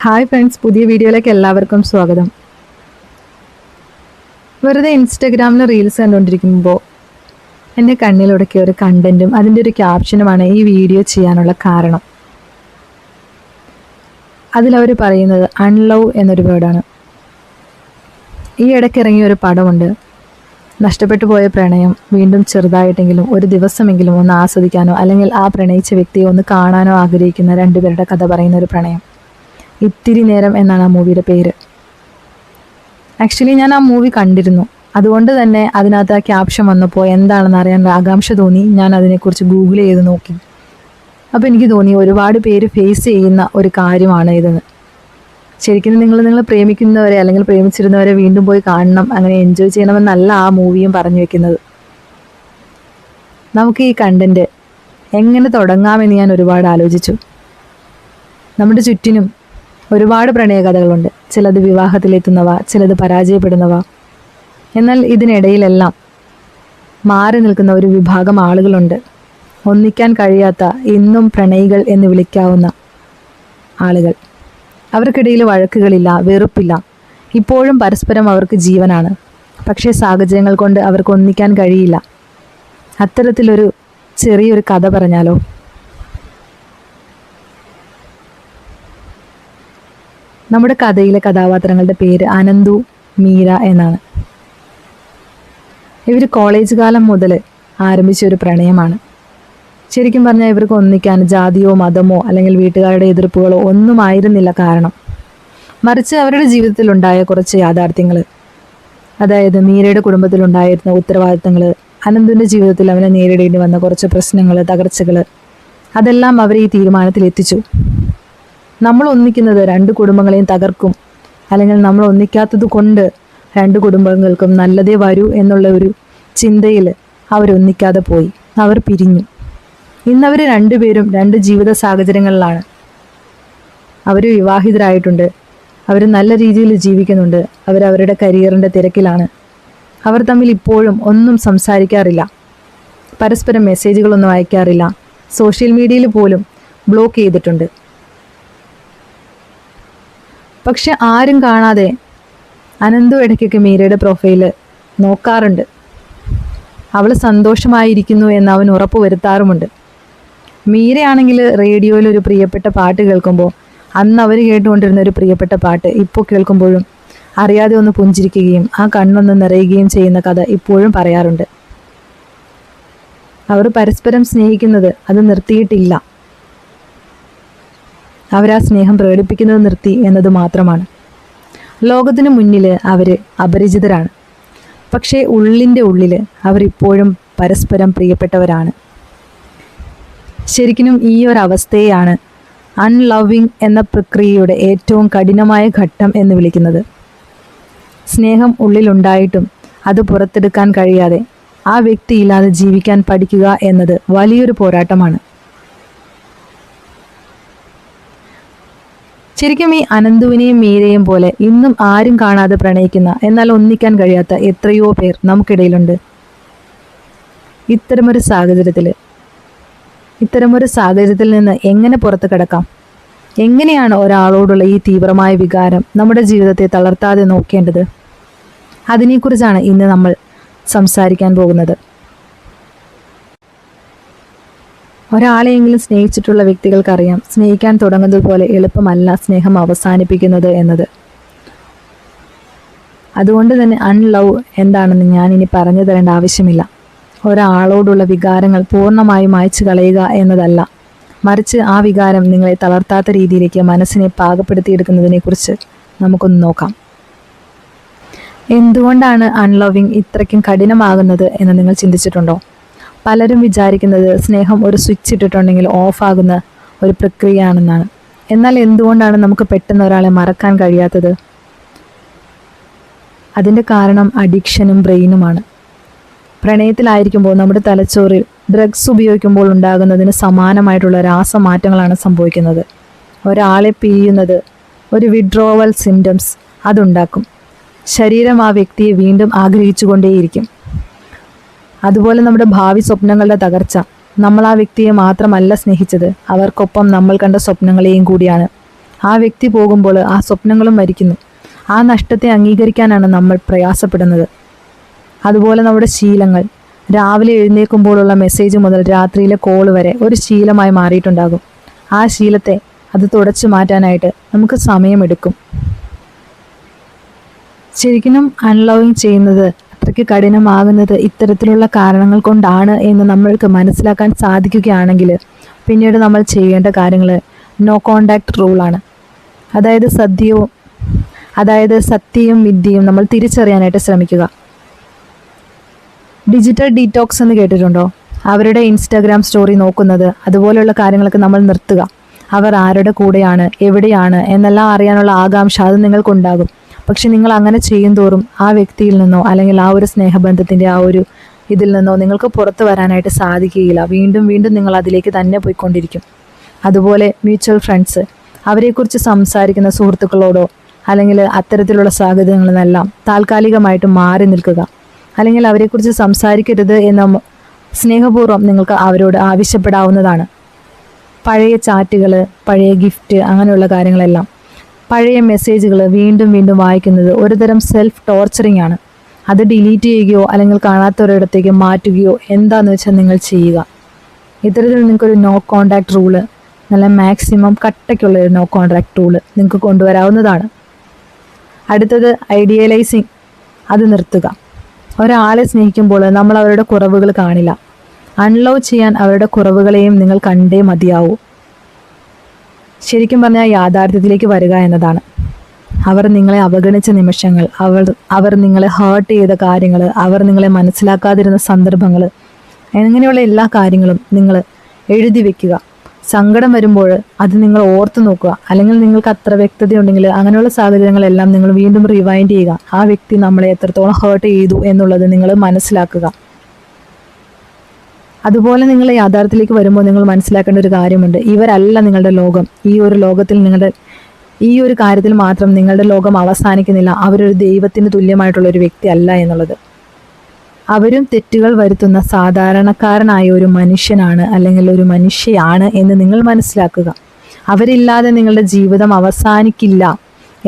Hi friends, പുതിയ വീഡിയോയിലേക്ക് എല്ലാവർക്കും സ്വാഗതം. വെറുതെ ഇൻസ്റ്റഗ്രാമിൽ റീൽസ് കണ്ടുകൊണ്ടിരിക്കുമ്പോൾ എൻ്റെ കണ്ണിലുടക്കിയ ഒരു കണ്ടൻറ്റും അതിൻ്റെ ഒരു ക്യാപ്ഷനുമാണ് ഈ വീഡിയോ ചെയ്യാനുള്ള കാരണം. അതിലവർ പറയുന്നത് അൺലവ് എന്നൊരു വേർഡാണ്. ഈ ഇടയ്ക്ക് ഇറങ്ങിയ ഒരു പടമുണ്ട്. നഷ്ടപ്പെട്ടു പോയ പ്രണയം വീണ്ടും ചെറുതായിട്ടെങ്കിലും ഒരു ദിവസമെങ്കിലും ഒന്ന് ആസ്വദിക്കാനോ അല്ലെങ്കിൽ ആ പ്രണയിച്ച വ്യക്തിയെ ഒന്ന് കാണാനോ ആഗ്രഹിക്കുന്ന രണ്ടുപേരുടെ കഥ പറയുന്ന ഒരു പ്രണയം. ഇത്തിരി നേരം എന്നാണ് ആ മൂവിയുടെ പേര്. ആക്ച്വലി ഞാൻ ആ മൂവി കണ്ടിരുന്നു. അതുകൊണ്ട് തന്നെ അതിനകത്ത് ആ ക്യാപ്ഷൻ വന്നപ്പോൾ എന്താണെന്ന് അറിയാൻ ആകാംക്ഷ തോന്നി. ഞാൻ അതിനെക്കുറിച്ച് ഗൂഗിൾ ചെയ്ത് നോക്കി. അപ്പോൾ എനിക്ക് തോന്നി ഒരുപാട് പേര് ഫേസ് ചെയ്യുന്ന ഒരു കാര്യമാണ് ഇതെന്ന്. ശരിക്കും നിങ്ങൾ പ്രേമിക്കുന്നവരെ അല്ലെങ്കിൽ പ്രേമിച്ചിരുന്നവരെ വീണ്ടും പോയി കാണണം, അങ്ങനെ എൻജോയ് ചെയ്യണമെന്നല്ല ആ മൂവിയും പറഞ്ഞു വെക്കുന്നത്. നമുക്ക് ഈ കണ്ടൻറ്റ് എങ്ങനെ തുടങ്ങാമെന്ന് ഞാൻ ഒരുപാട് ആലോചിച്ചു. നമ്മുടെ ചുറ്റിനും ഒരുപാട് പ്രണയകഥകളുണ്ട്. ചിലത് വിവാഹത്തിലെത്തുന്നവ, ചിലത് പരാജയപ്പെടുന്നവ. എന്നാൽ ഇതിനിടയിലെല്ലാം മാറി നിൽക്കുന്ന ഒരു വിഭാഗം ആളുകളുണ്ട്. ഒന്നിക്കാൻ കഴിയാത്ത, ഇന്നും പ്രണയികൾ എന്ന് വിളിക്കാവുന്ന ആളുകൾ. അവർക്കിടയിൽ വഴക്കുകളില്ല, വെറുപ്പില്ല. ഇപ്പോഴും പരസ്പരം അവർക്ക് ജീവനാണ്. പക്ഷേ സാഹചര്യങ്ങൾ കൊണ്ട് അവർക്ക് ഒന്നിക്കാൻ കഴിയില്ല. അത്തരത്തിലൊരു ചെറിയൊരു കഥ പറഞ്ഞാലോ? നമ്മുടെ കഥയിലെ കഥാപാത്രങ്ങളുടെ പേര് അനന്തു, മീര എന്നാണ്. ഇവർ കോളേജ് കാലം മുതൽ ആരംഭിച്ച ഒരു പ്രണയമാണ്. ശരിക്കും പറഞ്ഞാൽ ഇവർക്ക് ഒന്നിക്കാൻ ജാതിയോ മതമോ അല്ലെങ്കിൽ വീട്ടുകാരുടെ എതിർപ്പുകളോ ഒന്നും ആയിരുന്നില്ല കാരണം. മറിച്ച് അവരുടെ ജീവിതത്തിലുണ്ടായ കുറച്ച് യാഥാർത്ഥ്യങ്ങൾ, അതായത് മീരയുടെ കുടുംബത്തിലുണ്ടായിരുന്ന ഉത്തരവാദിത്തങ്ങൾ, അനന്തുവിൻ്റെ ജീവിതത്തിൽ അവനെ നേരിടേണ്ടി വന്ന കുറച്ച് പ്രശ്നങ്ങൾ, തകർച്ചകൾ, അതെല്ലാം അവരെ ഈ തീരുമാനത്തിൽ എത്തിച്ചു. നമ്മൾ ഒന്നിക്കുന്നത് രണ്ട് കുടുംബങ്ങളെയും തകർക്കും, അല്ലെങ്കിൽ നമ്മൾ ഒന്നിക്കാത്തത് കൊണ്ട് രണ്ട് കുടുംബങ്ങൾക്കും നല്ലതേ വരൂ എന്നുള്ള ഒരു ചിന്തയിൽ അവരൊന്നിക്കാതെ പോയി. അവർ പിരിഞ്ഞു. ഇന്നവർ രണ്ടുപേരും രണ്ട് ജീവിത സാഹചര്യങ്ങളിലാണ്. അവർ വിവാഹിതരായിട്ടുണ്ട്. അവർ നല്ല രീതിയിൽ ജീവിക്കുന്നുണ്ട്. അവരവരുടെ കരിയറിൻ്റെ തിരക്കിലാണ്. അവർ തമ്മിൽ ഇപ്പോഴും ഒന്നും സംസാരിക്കാറില്ല. പരസ്പരം മെസ്സേജുകളൊന്നും അയക്കാറില്ല. സോഷ്യൽ മീഡിയയിൽ പോലും ബ്ലോക്ക് ചെയ്തിട്ടുണ്ട്. പക്ഷെ ആരും കാണാതെ അനന്തു ഇടയ്ക്കൊക്കെ മീരയുടെ പ്രൊഫൈല് നോക്കാറുണ്ട്. അവൾ സന്തോഷമായിരിക്കുന്നു എന്ന് അവൻ ഉറപ്പ് വരുത്താറുമുണ്ട്. മീരയാണെങ്കിൽ റേഡിയോയിൽ ഒരു പ്രിയപ്പെട്ട പാട്ട് കേൾക്കുമ്പോൾ അന്ന് അവർ കേട്ടുകൊണ്ടിരുന്ന ഒരു പ്രിയപ്പെട്ട പാട്ട് ഇപ്പോൾ കേൾക്കുമ്പോഴും അറിയാതെ ഒന്ന് പുഞ്ചിരിക്കുകയും ആ കണ്ണൊന്ന് നിറയുകയും ചെയ്യുന്ന കഥ ഇപ്പോഴും പറയാറുണ്ട്. അവർ പരസ്പരം സ്നേഹിക്കുന്നത് അത് നിർത്തിയിട്ടില്ല. അവരാ സ്നേഹം പ്രകടിപ്പിക്കുന്നത് നിർത്തി എന്നത് മാത്രമാണ്. ലോകത്തിന് മുന്നിൽ അവർ അപരിചിതരാണ്. പക്ഷേ ഉള്ളിൻ്റെ ഉള്ളിൽ അവരിപ്പോഴും പരസ്പരം പ്രിയപ്പെട്ടവരാണ്. ശരിക്കും ഈ ഒരു അവസ്ഥയെയാണ് അൺലവിങ് എന്ന പ്രക്രിയയുടെ ഏറ്റവും കഠിനമായ ഘട്ടം എന്ന് വിളിക്കുന്നത്. സ്നേഹം ഉള്ളിലുണ്ടായിട്ടും അത് പുറത്തെടുക്കാൻ കഴിയാതെ ആ വ്യക്തിയില്ലാതെ ജീവിക്കാൻ പഠിക്കുക എന്നത് വലിയൊരു പോരാട്ടമാണ്. ശരിക്കും ഈ അനന്തുവിനെയും മീരയും പോലെ ഇന്നും ആരും കാണാതെ പ്രണയിക്കുന്ന, എന്നാൽ ഒന്നിക്കാൻ കഴിയാത്ത എത്രയോ പേർ നമുക്കിടയിലുണ്ട്. ഇത്തരമൊരു സാഹചര്യത്തിൽ നിന്ന് എങ്ങനെ പുറത്തു കിടക്കാം? എങ്ങനെയാണ് ഒരാളോടുള്ള ഈ തീവ്രമായ വികാരം നമ്മുടെ ജീവിതത്തെ തളർത്താതെ നോക്കേണ്ടത്? അതിനെക്കുറിച്ചാണ് ഇന്ന് നമ്മൾ സംസാരിക്കാൻ പോകുന്നത്. ഒരാളെയെങ്കിലും സ്നേഹിച്ചിട്ടുള്ള വ്യക്തികൾക്കറിയാം, സ്നേഹിക്കാൻ തുടങ്ങുന്നത് പോലെ എളുപ്പമല്ല സ്നേഹം അവസാനിപ്പിക്കുന്നത് എന്നത്. അതുകൊണ്ട് തന്നെ അൺലവ് എന്താണെന്ന് ഞാൻ ഇനി പറഞ്ഞു തരേണ്ട ആവശ്യമില്ല. ഒരാളോടുള്ള വികാരങ്ങൾ പൂർണ്ണമായും മായ്ച്ചു കളയുക എന്നതല്ല, മറിച്ച് ആ വികാരം നിങ്ങളെ തളർത്താത്ത രീതിയിലേക്ക് മനസ്സിനെ പാകപ്പെടുത്തിയെടുക്കുന്നതിനെക്കുറിച്ച് നമുക്കൊന്ന് നോക്കാം. എന്തുകൊണ്ടാണ് അൺലവിങ് ഇത്രയ്ക്കും കഠിനമാകുന്നത് എന്ന് നിങ്ങൾ ചിന്തിച്ചിട്ടുണ്ടോ? പലരും വിചാരിക്കുന്നത് സ്നേഹം ഒരു സ്വിച്ച് ഇട്ടിട്ടുണ്ടെങ്കിൽ ഓഫാകുന്ന ഒരു പ്രക്രിയയാണെന്നാണ്. എന്നാൽ എന്തുകൊണ്ടാണ് നമുക്ക് പെട്ടെന്ന് ഒരാളെ മറക്കാൻ കഴിയാത്തത്? അതിൻ്റെ കാരണം അഡിക്ഷനും ബ്രെയിനുമാണ്. പ്രണയത്തിലായിരിക്കുമ്പോൾ നമ്മുടെ തലച്ചോറിൽ ഡ്രഗ്സ് ഉപയോഗിക്കുമ്പോൾ ഉണ്ടാകുന്നതിന് സമാനമായിട്ടുള്ള രാസമാറ്റങ്ങളാണ് സംഭവിക്കുന്നത്. ഒരാളെ പിരിയുന്നത് ഒരു വിഡ്രോവൽ സിംറ്റംസ് അതുണ്ടാക്കും. ശരീരം ആ വ്യക്തിയെ വീണ്ടും ആഗ്രഹിച്ചുകൊണ്ടേയിരിക്കും. അതുപോലെ നമ്മുടെ ഭാവി സ്വപ്നങ്ങളുടെ തകർച്ച. നമ്മൾ ആ വ്യക്തിയെ മാത്രമല്ല സ്നേഹിച്ചത്, അവർക്കൊപ്പം നമ്മൾ കണ്ട സ്വപ്നങ്ങളെയും കൂടിയാണ്. ആ വ്യക്തി പോകുമ്പോൾ ആ സ്വപ്നങ്ങളും മരിക്കുന്നു. ആ നഷ്ടത്തെ അംഗീകരിക്കാനാണ് നമ്മൾ പ്രയാസപ്പെടുന്നത്. അതുപോലെ നമ്മുടെ ശീലങ്ങൾ, രാവിലെ എഴുന്നേൽക്കുമ്പോഴുള്ള മെസ്സേജ് മുതൽ രാത്രിയിലെ കോൾ വരെ ഒരു ശീലമായി മാറിയിട്ടുണ്ടാകും. ആ ശീലത്തെ അത് തുടച്ചു മാറ്റാനായിട്ട് നമുക്ക് സമയമെടുക്കും. ശരിക്കും അൺലവിങ് ചെയ്യുന്നത് അത്രയ്ക്ക് കഠിനമാകുന്നത് ഇത്തരത്തിലുള്ള കാരണങ്ങൾ കൊണ്ടാണ് എന്ന് നമ്മൾക്ക് മനസ്സിലാക്കാൻ സാധിക്കുകയാണെങ്കിൽ പിന്നീട് നമ്മൾ ചെയ്യേണ്ട കാര്യങ്ങൾ നോ കോണ്ടാക്ട് റൂളാണ്. അതായത് സത്യവും വിദ്യയും നമ്മൾ തിരിച്ചറിയാനായിട്ട് ശ്രമിക്കുക. ഡിജിറ്റൽ ഡീറ്റോക്സ് എന്ന് കേട്ടിട്ടുണ്ടോ? അവരുടെ ഇൻസ്റ്റാഗ്രാം സ്റ്റോറി നോക്കുന്നത്, അതുപോലെയുള്ള കാര്യങ്ങളൊക്കെ നമ്മൾ നിർത്തുക. അവർ ആരുടെ കൂടെയാണ്, എവിടെയാണ് എന്നെല്ലാം അറിയാനുള്ള ആകാംക്ഷ അത് നിങ്ങൾക്കുണ്ടാകും. പക്ഷെ നിങ്ങൾ അങ്ങനെ ചെയ്യും തോറും ആ വ്യക്തിയിൽ നിന്നോ അല്ലെങ്കിൽ ആ ഒരു സ്നേഹബന്ധത്തിൻ്റെ ആ ഒരു ഇതിൽ നിന്നോ നിങ്ങൾക്ക് പുറത്തു വരാനായിട്ട് സാധിക്കുകയില്ല. വീണ്ടും വീണ്ടും നിങ്ങൾ അതിലേക്ക് തന്നെ പോയിക്കൊണ്ടിരിക്കും. അതുപോലെ മ്യൂച്വൽ ഫ്രണ്ട്സ്, അവരെക്കുറിച്ച് സംസാരിക്കുന്ന സുഹൃത്തുക്കളോടോ അല്ലെങ്കിൽ അത്തരത്തിലുള്ള സാഹചര്യങ്ങളിൽ നിന്നെല്ലാം താൽക്കാലികമായിട്ട് മാറി നിൽക്കുക. അല്ലെങ്കിൽ അവരെക്കുറിച്ച് സംസാരിക്കരുത് എന്ന സ്നേഹപൂർവ്വം നിങ്ങൾക്ക് അവരോട് ആവശ്യപ്പെടാവുന്നതാണ്. പഴയ ചാറ്റുകൾ, പഴയ ഗിഫ്റ്റ്, അങ്ങനെയുള്ള കാര്യങ്ങളെല്ലാം, പഴയ മെസ്സേജുകൾ വീണ്ടും വീണ്ടും വായിക്കുന്നത് ഒരുതരം സെൽഫ് ടോർച്ചറിങ് ആണ്. അത് ഡിലീറ്റ് ചെയ്യുകയോ അല്ലെങ്കിൽ കാണാത്തൊരിടത്തേക്ക് മാറ്റുകയോ എന്താണെന്ന് വെച്ചാൽ നിങ്ങൾ ചെയ്യുക. ഇത്തരത്തിൽ നിങ്ങൾക്കൊരു നോ കോണ്ടാക്ട് റൂള്, നല്ല മാക്സിമം കട്ടയ്ക്കുള്ള ഒരു നോ കോണ്ടാക്ട് റൂള് നിങ്ങൾക്ക് കൊണ്ടുവരാവുന്നതാണ്. അടുത്തത് ഐഡിയലൈസിങ്, അത് നിർത്തുക. ഒരാളെ സ്നേഹിക്കുമ്പോൾ നമ്മൾ അവരുടെ കുറവുകൾ കാണില്ല. അൺലവ് ചെയ്യാൻ അവരുടെ കുറവുകളെയും നിങ്ങൾ കണ്ടേ മതിയാവൂ. ശരിക്കും പറഞ്ഞാൽ യാഥാർത്ഥ്യത്തിലേക്ക് വരിക എന്നതാണ്. അവർ നിങ്ങളെ അവഗണിച്ച നിമിഷങ്ങൾ, അവർ നിങ്ങളെ ഹേർട്ട് ചെയ്ത കാര്യങ്ങൾ, അവർ നിങ്ങളെ മനസ്സിലാക്കാതിരുന്ന സന്ദർഭങ്ങൾ, അങ്ങനെയുള്ള എല്ലാ കാര്യങ്ങളും നിങ്ങൾ എഴുതി വെക്കുക. സങ്കടം വരുമ്പോൾ അത് നിങ്ങൾ ഓർത്ത് നോക്കുക. അല്ലെങ്കിൽ നിങ്ങൾക്ക് അത്ര വ്യക്തതയുണ്ടെങ്കിൽ അങ്ങനെയുള്ള സാഹചര്യങ്ങളെല്ലാം നിങ്ങൾ വീണ്ടും റിവൈൻഡ് ചെയ്യുക. ആ വ്യക്തി നമ്മളെ എത്രത്തോളം ഹേർട്ട് ചെയ്തു എന്നുള്ളത് നിങ്ങൾ മനസ്സിലാക്കുക. അതുപോലെ നിങ്ങൾ യാഥാർത്ഥ്യത്തിലേക്ക് വരുമ്പോൾ നിങ്ങൾ മനസ്സിലാക്കേണ്ട ഒരു കാര്യമുണ്ട്. ഇവരല്ല നിങ്ങളുടെ ലോകം. ഈ ഒരു കാര്യത്തിൽ മാത്രം നിങ്ങളുടെ ലോകം അവസാനിക്കുന്നില്ല. അവരൊരു ദൈവത്തിന് തുല്യമായിട്ടുള്ള ഒരു വ്യക്തി അല്ല എന്നുള്ളത്. അവരും തെറ്റുകൾ വരുത്തുന്ന സാധാരണക്കാരനായ ഒരു മനുഷ്യനാണ് അല്ലെങ്കിൽ ഒരു മനുഷ്യയാണ് എന്ന് നിങ്ങൾ മനസ്സിലാക്കുക. അവരില്ലാതെ നിങ്ങളുടെ ജീവിതം അവസാനിക്കില്ല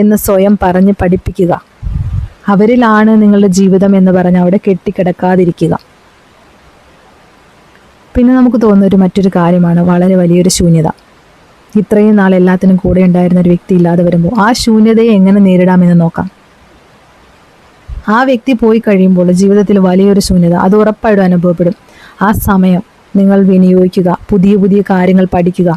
എന്ന് സ്വയം പറഞ്ഞ് പഠിപ്പിക്കുക. അവരിലാണ് നിങ്ങളുടെ ജീവിതം എന്ന് പറഞ്ഞ് അവിടെ കെട്ടിക്കിടക്കാതിരിക്കുക. പിന്നെ നമുക്ക് തോന്നുന്ന മറ്റൊരു കാര്യമാണ് വളരെ വലിയൊരു ശൂന്യത. ഇത്രയും നാൾ എല്ലാത്തിനും കൂടെ ഉണ്ടായിരുന്ന ഒരു വ്യക്തി ഇല്ലാതെ വരുമ്പോൾ ആ ശൂന്യതയെ എങ്ങനെ നേരിടാമെന്ന് നോക്കാം. ആ വ്യക്തി പോയി കഴിയുമ്പോൾ ജീവിതത്തിൽ വലിയൊരു ശൂന്യത അത് ഉറപ്പായിട്ടും അനുഭവപ്പെടും. ആ സമയം നിങ്ങൾ വിനിയോഗിക്കുക. പുതിയ പുതിയ കാര്യങ്ങൾ പഠിക്കുക.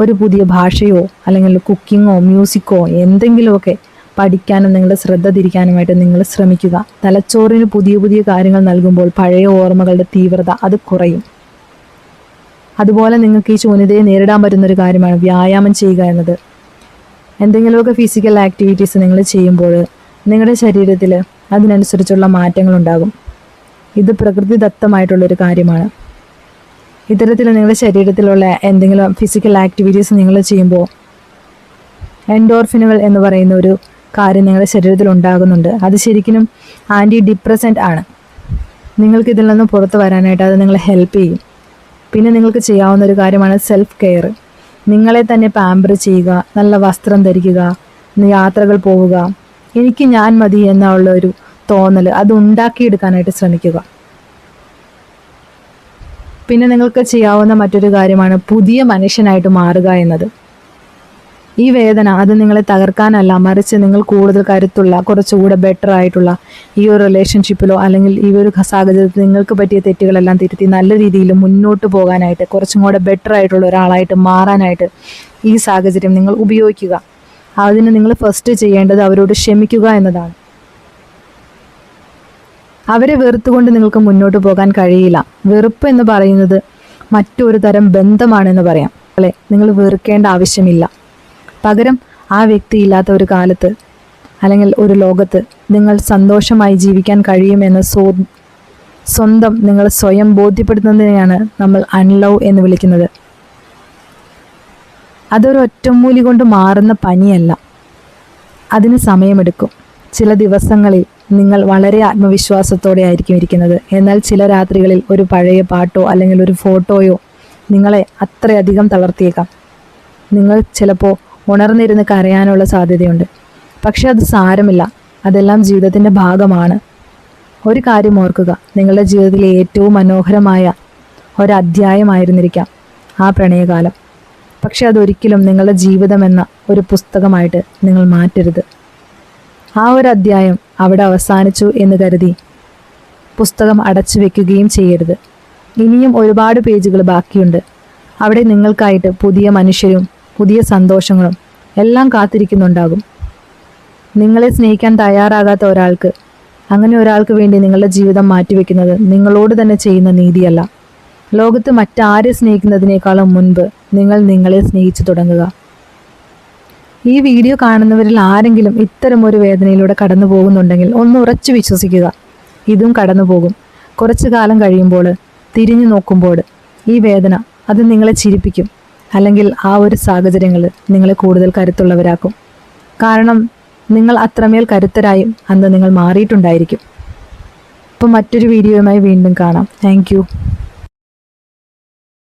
ഒരു പുതിയ ഭാഷയോ അല്ലെങ്കിൽ കുക്കിങ്ങോ മ്യൂസിക്കോ എന്തെങ്കിലുമൊക്കെ പഠിക്കാനും നിങ്ങളുടെ ശ്രദ്ധ തിരിക്കാനുമായിട്ട് നിങ്ങൾ ശ്രമിക്കുക. തലച്ചോറിന് പുതിയ പുതിയ കാര്യങ്ങൾ നൽകുമ്പോൾ പഴയ ഓർമ്മകളുടെ തീവ്രത അത് കുറയും. അതുപോലെ നിങ്ങൾക്ക് ഈ ശൂന്യതയെ നേരിടാൻ പറ്റുന്നൊരു കാര്യമാണ് വ്യായാമം ചെയ്യുക എന്നത്. എന്തെങ്കിലുമൊക്കെ ഫിസിക്കൽ ആക്ടിവിറ്റീസ് നിങ്ങൾ ചെയ്യുമ്പോൾ നിങ്ങളുടെ ശരീരത്തിൽ അതിനനുസരിച്ചുള്ള മാറ്റങ്ങളുണ്ടാകും. ഇത് പ്രകൃതിദത്തമായിട്ടുള്ളൊരു കാര്യമാണ്. ഇത്തരത്തിൽ നിങ്ങളുടെ ശരീരത്തിലുള്ള എന്തെങ്കിലും ഫിസിക്കൽ ആക്ടിവിറ്റീസ് നിങ്ങൾ ചെയ്യുമ്പോൾ എൻഡോർഫിനുകൾ എന്ന് പറയുന്ന ഒരു കാര്യം നിങ്ങളുടെ ശരീരത്തിൽ ഉണ്ടാകുന്നുണ്ട്. അത് ശരിക്കും ആൻറ്റി ഡിപ്രസൻ്റ് ആണ്. നിങ്ങൾക്കിതിൽ നിന്ന് പുറത്ത് വരാനായിട്ട് അത് നിങ്ങളെ ഹെൽപ്പ് ചെയ്യും. പിന്നെ നിങ്ങൾക്ക് ചെയ്യാവുന്ന ഒരു കാര്യമാണ് സെൽഫ് കെയർ. നിങ്ങളെ തന്നെ പാമ്പർ ചെയ്യുക, നല്ല വസ്ത്രം ധരിക്കുക, യാത്രകൾ പോവുക, എനിക്ക് ഞാൻ മതി എന്നുള്ള ഒരു തോന്നൽ അത് ഉണ്ടാക്കിയെടുക്കാനായിട്ട് ശ്രമിക്കുക. പിന്നെ നിങ്ങൾക്ക് ചെയ്യാവുന്ന മറ്റൊരു കാര്യമാണ് പുതിയ മനുഷ്യനായിട്ട് മാറുക എന്നത്. ഈ വേദന അത് നിങ്ങളെ തകർക്കാനല്ല, മറിച്ച് നിങ്ങൾ കൂടുതൽ കരുത്തുള്ള, കുറച്ചുകൂടെ ബെറ്റർ ആയിട്ടുള്ള ഈ ഒരു റിലേഷൻഷിപ്പിലോ അല്ലെങ്കിൽ ഈ ഒരു സാഹചര്യത്തിൽ നിങ്ങൾക്ക് പറ്റിയ തെറ്റുകളെല്ലാം തിരുത്തി നല്ല രീതിയിൽ മുന്നോട്ട് പോകാനായിട്ട്, കുറച്ചും കൂടെ ബെറ്റർ ആയിട്ടുള്ള ഒരാളായിട്ട് മാറാനായിട്ട് ഈ സാഹചര്യം നിങ്ങൾ ഉപയോഗിക്കുക. അതിന് നിങ്ങൾ ഫസ്റ്റ് ചെയ്യേണ്ടത് അവരോട് ക്ഷമിക്കുക എന്നതാണ്. അവരെ വെറുത്തുകൊണ്ട് നിങ്ങൾക്ക് മുന്നോട്ട് പോകാൻ കഴിയില്ല. വെറുപ്പ് എന്ന് പറയുന്നത് മറ്റൊരു തരം ബന്ധമാണെന്ന് പറയാം. അല്ലെ, നിങ്ങൾ വെറുക്കേണ്ട ആവശ്യമില്ല. പകരം ആ വ്യക്തി ഇല്ലാത്ത ഒരു കാലത്ത് അല്ലെങ്കിൽ ഒരു ലോകത്ത് നിങ്ങൾ സന്തോഷമായി ജീവിക്കാൻ കഴിയുമെന്ന് സ്വന്തം നിങ്ങൾ സ്വയം ബോധ്യപ്പെടുത്തുന്നതിനെയാണ് നമ്മൾ അൺലവ് എന്ന് വിളിക്കുന്നത്. അതൊരു ഒറ്റമൂലി കൊണ്ട് മാറുന്ന പനിയല്ല. അതിന് സമയമെടുക്കും. ചില ദിവസങ്ങളിൽ നിങ്ങൾ വളരെ ആത്മവിശ്വാസത്തോടെ ആയിരിക്കും ഇരിക്കുന്നത്. എന്നാൽ ചില രാത്രികളിൽ ഒരു പഴയ പാട്ടോ അല്ലെങ്കിൽ ഒരു ഫോട്ടോയോ നിങ്ങളെ അത്രയധികം തളർത്തിയേക്കാം. നിങ്ങൾ ചിലപ്പോൾ ഉണർന്നിരുന്ന് കരയാനുള്ള സാധ്യതയുണ്ട്. പക്ഷെ അത് സാരമില്ല, അതെല്ലാം ജീവിതത്തിൻ്റെ ഭാഗമാണ്. ഒരു കാര്യം ഓർക്കുക, നിങ്ങളുടെ ജീവിതത്തിലെ ഏറ്റവും മനോഹരമായ ഒരധ്യായമായിരുന്നിരിക്കാം ആ പ്രണയകാലം. പക്ഷെ അതൊരിക്കലും നിങ്ങളുടെ ജീവിതമെന്ന ഒരു പുസ്തകമായിട്ട് നിങ്ങൾ മാറ്റരുത്. ആ ഒരു അധ്യായം അവിടെ അവസാനിച്ചു എന്ന് കരുതി പുസ്തകം അടച്ചു വെക്കുകയും ചെയ്യരുത്. ഇനിയും ഒരുപാട് പേജുകൾ ബാക്കിയുണ്ട്. അവിടെ നിങ്ങൾക്കായിട്ട് പുതിയ മനുഷ്യരും പുതിയ സന്തോഷങ്ങളും എല്ലാം കാത്തിരിക്കുന്നുണ്ടാകും. നിങ്ങളെ സ്നേഹിക്കാൻ തയ്യാറാകാത്ത ഒരാൾക്ക്, അങ്ങനെ ഒരാൾക്ക് വേണ്ടി നിങ്ങളുടെ ജീവിതം മാറ്റിവെക്കുന്നത് നിങ്ങളോട് തന്നെ ചെയ്യുന്ന നീതിയല്ല. ലോകത്ത് മറ്റാരെ സ്നേഹിക്കുന്നതിനേക്കാളും മുൻപ് നിങ്ങൾ നിങ്ങളെ സ്നേഹിച്ചു തുടങ്ങുക. ഈ വീഡിയോ കാണുന്നവരിൽ ആരെങ്കിലും ഇത്തരം ഒരു വേദനയിലൂടെ കടന്നു പോകുന്നുണ്ടെങ്കിൽ ഒന്ന് ഉറച്ചു വിശ്വസിക്കുക, ഇതും കടന്നു പോകും. കുറച്ചു കാലം കഴിയുമ്പോൾ തിരിഞ്ഞു നോക്കുമ്പോൾ ഈ വേദന അത് നിങ്ങളെ ചിരിപ്പിക്കും, അല്ലെങ്കിൽ ആ ഒരു സാഹചര്യങ്ങൾ നിങ്ങളെ കൂടുതൽ കരുത്തുള്ളവരാക്കും. കാരണം നിങ്ങൾ അത്രമേൽ കരുത്തരായും അന്ന് നിങ്ങൾ മാറിയിട്ടുണ്ടായിരിക്കും. അപ്പോൾ മറ്റൊരു വീഡിയോയുമായി വീണ്ടും കാണാം. താങ്ക്